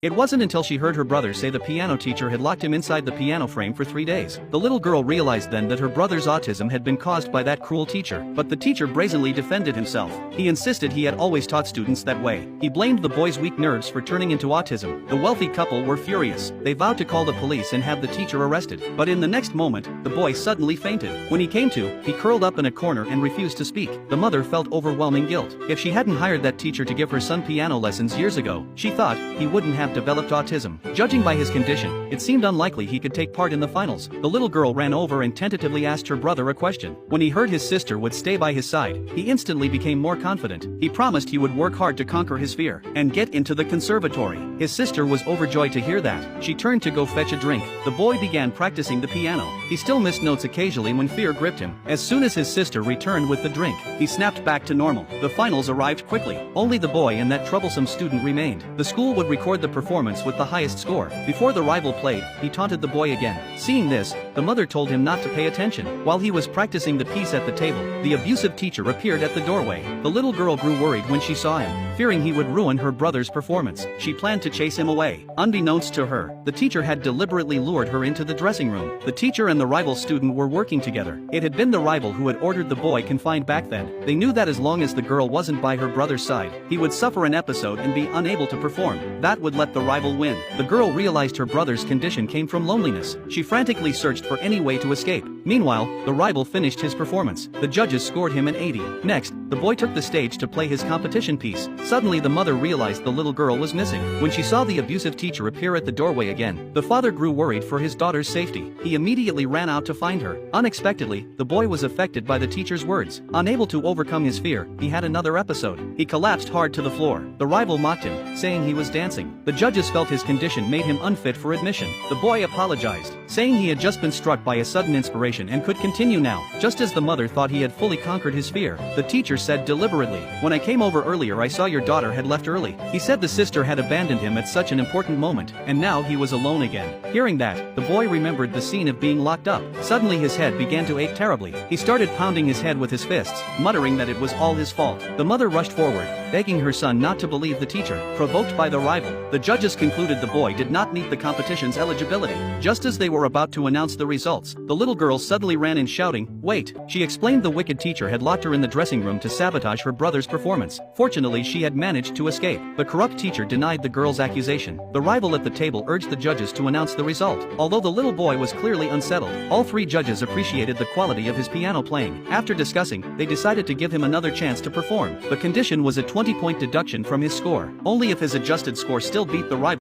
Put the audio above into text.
It wasn't until she heard her brother say the piano teacher had locked him inside the piano frame for 3 days. The little girl realized then that her brother's autism had been caused by that cruel teacher. But the teacher brazenly defended himself. He insisted he had always taught students that way. He blamed the boy's weak nerves for turning into autism. The wealthy couple were furious. They vowed to call the police and have the teacher arrested. But in the next moment, the boy suddenly fainted. When he came to, he curled up in a corner and refused to speak. The mother felt overwhelming guilt. If she hadn't hired that teacher to give her son piano lessons years ago, she thought he wouldn't have developed autism. Judging by his condition, it seemed unlikely he could take part in the finals. The little girl ran over and tentatively asked her brother a question. When he heard his sister would stay by his side, he instantly became more confident. He promised he would work hard to conquer his fear and get into the conservatory. His sister was overjoyed to hear that. She turned to go fetch a drink. The boy began practicing the piano. He still missed notes occasionally when fear gripped him. As soon as his sister returned with the drink, he snapped back to normal. The finals arrived quickly. Only the boy and that troublesome student remained. The school would record the performance with the highest score. Before the rival played, he taunted the boy again. Seeing this, the mother told him not to pay attention. While he was practicing the piece at the table, the abusive teacher appeared at the doorway. The little girl grew worried when she saw him. Fearing he would ruin her brother's performance, she planned to chase him away. Unbeknownst to her, the teacher had deliberately lured her into the dressing room. The teacher and the rival student were working together. It had been the rival who had ordered the boy confined back then. They knew that as long as the girl wasn't by her brother's side, he would suffer an episode and be unable to perform. That would let the rival win. The girl realized her brother's condition came from loneliness. She frantically searched for any way to escape. Meanwhile, the rival finished his performance. The judges scored him an 80. Next, the boy took the stage to play his competition piece. Suddenly the mother realized the little girl was missing. When she saw the abusive teacher appear at the doorway again, the father grew worried for his daughter's safety. He immediately ran out to find her. Unexpectedly, the boy was affected by the teacher's words. Unable to overcome his fear, he had another episode. He collapsed hard to the floor. The rival mocked him, saying he was dancing. The judges felt his condition made him unfit for admission. The boy apologized, saying he had just been struck by a sudden inspiration and could continue now. Just as the mother thought he had fully conquered his fear, the teacher said deliberately, "When I came over earlier I saw your daughter had left early." He said the sister had abandoned him at such an important moment, and now he was alone again. Hearing that, the boy remembered the scene of being locked up. Suddenly his head began to ache terribly. He started pounding his head with his fists, muttering that it was all his fault. The mother rushed forward, begging her son not to believe the teacher. Provoked by the rival, the judges concluded the boy did not meet the competition's eligibility. Just as they were about to announce the results, the little girl suddenly ran in shouting, "Wait!" She explained the wicked teacher had locked her in the dressing room to sabotage her brother's performance. Fortunately, she had managed to escape. The corrupt teacher denied the girl's accusation. The rival at the table urged the judges to announce the result. Although the little boy was clearly unsettled, all three judges appreciated the quality of his piano playing. After discussing, they decided to give him another chance to perform. The condition was a 20-point deduction from his score. Only if his adjusted score still beat the rival